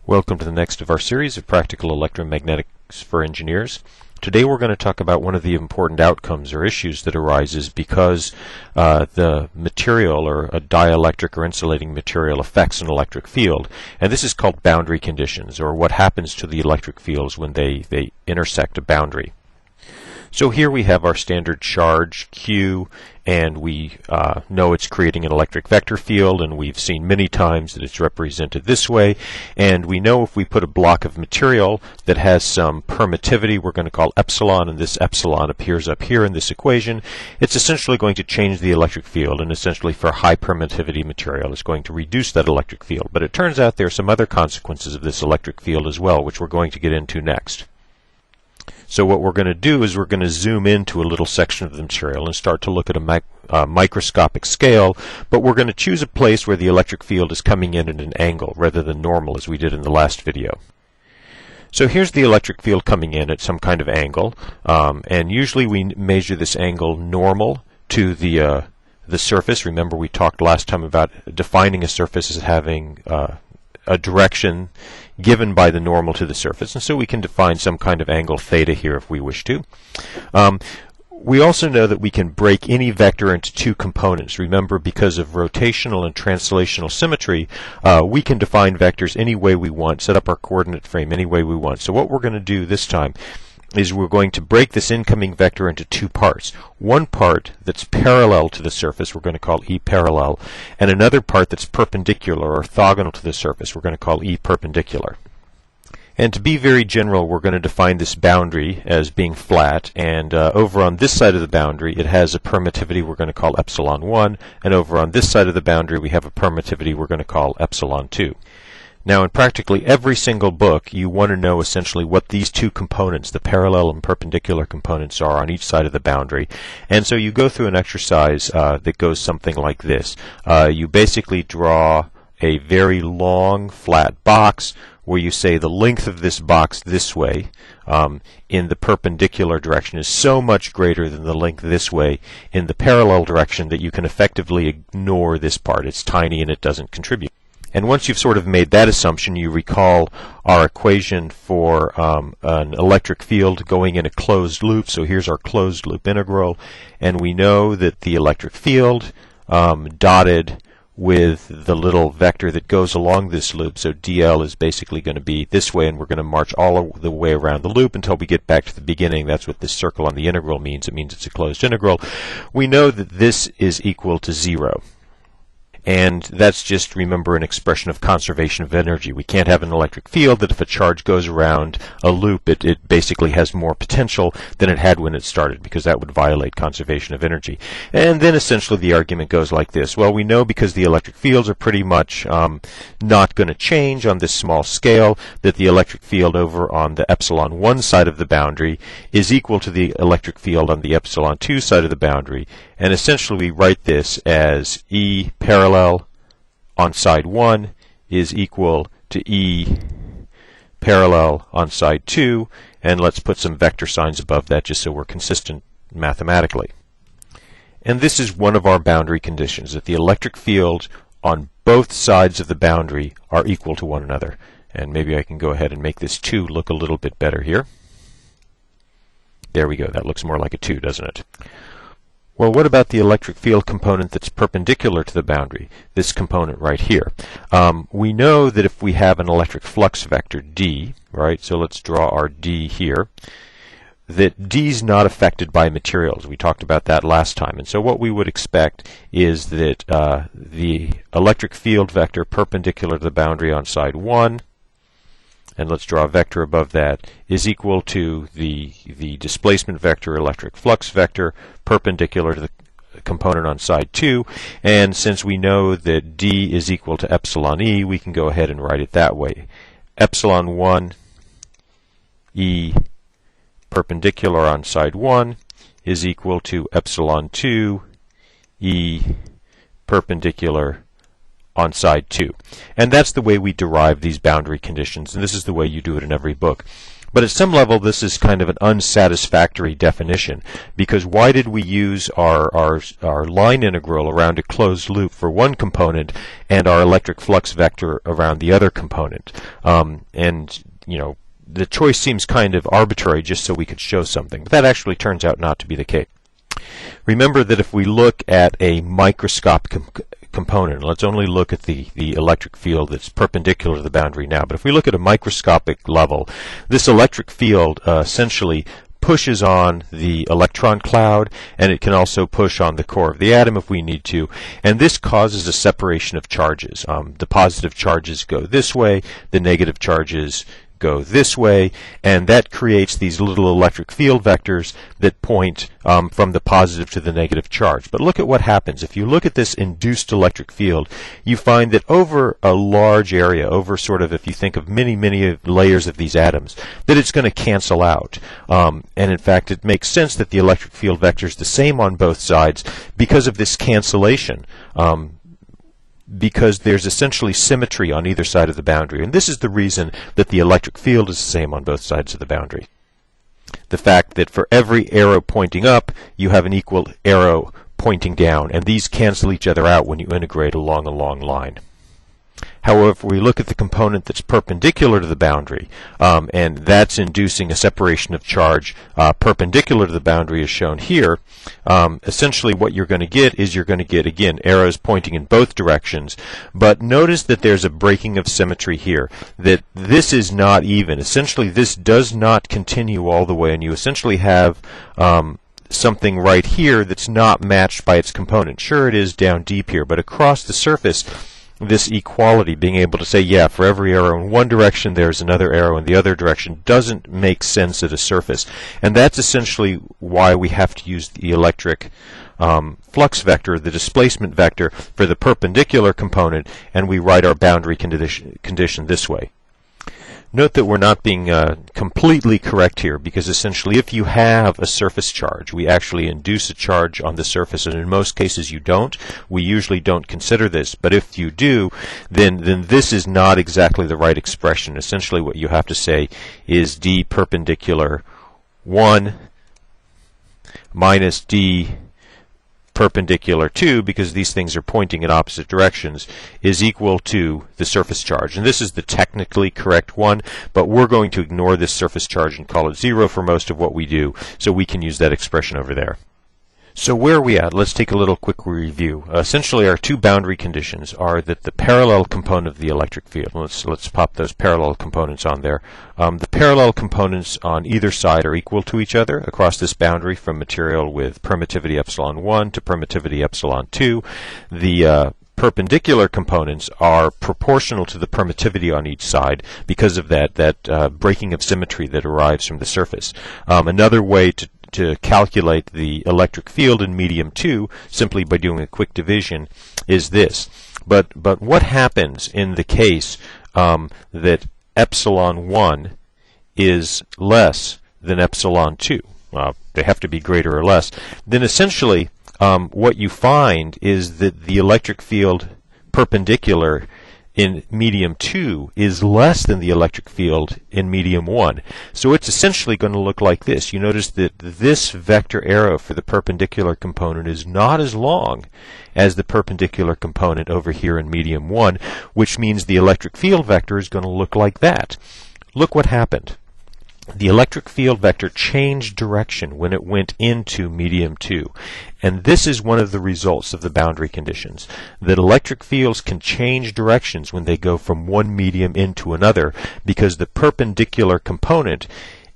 Welcome to the next of our series of practical electromagnetics for engineers. Today we're going to talk about one of the important outcomes or issues that arises because the material or a dielectric or insulating material affects an electric field. And this is called boundary conditions, or what happens to the electric fields when they intersect a boundary. So here we have our standard charge Q, and we know it's creating an electric vector field, and we've seen many times that it's represented this way. And we know if we put a block of material that has some permittivity, we're going to call epsilon, and this epsilon appears up here in this equation, it's essentially going to change the electric field, and essentially for high permittivity material it's going to reduce that electric field. But it turns out there are some other consequences of this electric field as well, which we're going to get into next. So what we're going to do is we're going to zoom into a little section of the material and start to look at a microscopic scale, but we're going to choose a place where the electric field is coming in at an angle rather than normal as we did in the last video. So here's the electric field coming in at some kind of angle, and usually we measure this angle normal to the surface. Remember, we talked last time about defining a surface as having a direction given by the normal to the surface, and so we can define some kind of angle theta here if we wish to. We also know that we can break any vector into two components. Remember, because of rotational and translational symmetry, we can define vectors any way we want, set up our coordinate frame any way we want. So what we're going to do this time is we're going to break this incoming vector into two parts. One part that's parallel to the surface we're going to call E parallel, and another part that's perpendicular or orthogonal to the surface we're going to call E perpendicular. And to be very general, we're going to define this boundary as being flat, and over on this side of the boundary it has a permittivity we're going to call epsilon 1, and over on this side of the boundary we have a permittivity we're going to call epsilon 2. Now, in practically every single book, you want to know essentially what these two components, the parallel and perpendicular components, are on each side of the boundary. And so you go through an exercise that goes something like this. You basically draw a very long, flat box where you say the length of this box this way in the perpendicular direction is so much greater than the length this way in the parallel direction that you can effectively ignore this part. It's tiny and it doesn't contribute. And once you've sort of made that assumption, you recall our equation for an electric field going in a closed loop. So here's our closed loop integral, and we know that the electric field dotted with the little vector that goes along this loop, so dl is basically going to be this way, and we're going to march all the way around the loop until we get back to the beginning. That's what this circle on the integral means. It means it's a closed integral. We know that this is equal to 0. And that's just, remember, an expression of conservation of energy. We can't have an electric field that if a charge goes around a loop, it basically has more potential than it had when it started, because that would violate conservation of energy. And then essentially the argument goes like this. Well, we know because the electric fields are pretty much not going to change on this small scale, that the electric field over on the epsilon 1 side of the boundary is equal to the electric field on the epsilon 2 side of the boundary. And essentially we write this as E parallel on side 1 is equal to E parallel on side 2, and let's put some vector signs above that just so we're consistent mathematically. And this is one of our boundary conditions, that the electric fields on both sides of the boundary are equal to one another. And maybe I can go ahead and make this 2 look a little bit better here. There we go. That looks more like a 2, doesn't it? Well, what about the electric field component that's perpendicular to the boundary, this component right here? We know that if we have an electric flux vector, D, right, so let's draw our D here, that D is not affected by materials. We talked about that last time. And so what we would expect is that the electric field vector perpendicular to the boundary on side 1, and let's draw a vector above that, is equal to the displacement vector, electric flux vector, perpendicular to the component on side 2. And since we know that D is equal to epsilon E, we can go ahead and write it that way. Epsilon 1 E perpendicular on side 1 is equal to epsilon 2 E perpendicular on side 2. And that's the way we derive these boundary conditions, and this is the way you do it in every book. But at some level, this is kind of an unsatisfactory definition, because why did we use our line integral around a closed loop for one component and our electric flux vector around the other component? And the choice seems kind of arbitrary just so we could show something, but that actually turns out not to be the case. Remember that if we look at a microscopic component, let's only look at the electric field that's perpendicular to the boundary now, but if we look at a microscopic level, this electric field essentially pushes on the electron cloud, and it can also push on the core of the atom if we need to, and this causes a separation of charges. The positive charges go this way, the negative charges go this way, and that creates these little electric field vectors that point from the positive to the negative charge. But look at what happens. If you look at this induced electric field, you find that over a large area, over sort of, if you think of many layers of these atoms, that it's going to cancel out. And in fact, it makes sense that the electric field vector is the same on both sides because of this cancellation. Because there's essentially symmetry on either side of the boundary. And this is the reason that the electric field is the same on both sides of the boundary. The fact that for every arrow pointing up, you have an equal arrow pointing down, and these cancel each other out when you integrate along a long line. However, if we look at the component that's perpendicular to the boundary, and that's inducing a separation of charge perpendicular to the boundary as shown here, essentially what you're going to get is again, arrows pointing in both directions, but notice that there's a breaking of symmetry here, that this is not even. Essentially, this does not continue all the way, and you essentially have something right here that's not matched by its component. Sure, it is down deep here, but across the surface, this equality, being able to say, yeah, for every arrow in one direction, there's another arrow in the other direction, doesn't make sense at a surface. And that's essentially why we have to use the electric flux vector, the displacement vector, for the perpendicular component, and we write our boundary condition this way. Note that we're not being completely correct here, because essentially if you have a surface charge, we actually induce a charge on the surface, and in most cases you don't. We usually don't consider this, but if you do, then this is not exactly the right expression. Essentially what you have to say is d perpendicular 1 minus d perpendicular 2, because these things are pointing in opposite directions, is equal to the surface charge. And this is the technically correct one, but we're going to ignore this surface charge and call it 0 for most of what we do, so we can use that expression over there. So where are we at? Let's take a little quick review. Essentially, our two boundary conditions are that the parallel component of the electric field, let's pop those parallel components on there. The parallel components on either side are equal to each other across this boundary from material with permittivity epsilon 1 to permittivity epsilon 2. The perpendicular components are proportional to the permittivity on each side because of that breaking of symmetry that arrives from the surface. Another way to calculate the electric field in medium 2 simply by doing a quick division is this. But what happens in the case that epsilon 1 is less than epsilon 2? They have to be greater or less. Then essentially what you find is that the electric field perpendicular in medium 2 is less than the electric field in medium 1. So it's essentially going to look like this. You notice that this vector arrow for the perpendicular component is not as long as the perpendicular component over here in medium 1, which means the electric field vector is going to look like that. Look what happened. The electric field vector changed direction when it went into medium 2. And this is one of the results of the boundary conditions, that electric fields can change directions when they go from one medium into another, because the perpendicular component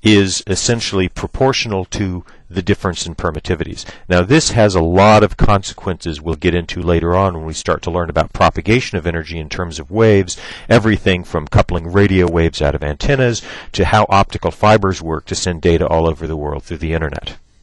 is essentially proportional to the difference in permittivities. Now this has a lot of consequences we'll get into later on when we start to learn about propagation of energy in terms of waves, everything from coupling radio waves out of antennas to how optical fibers work to send data all over the world through the internet.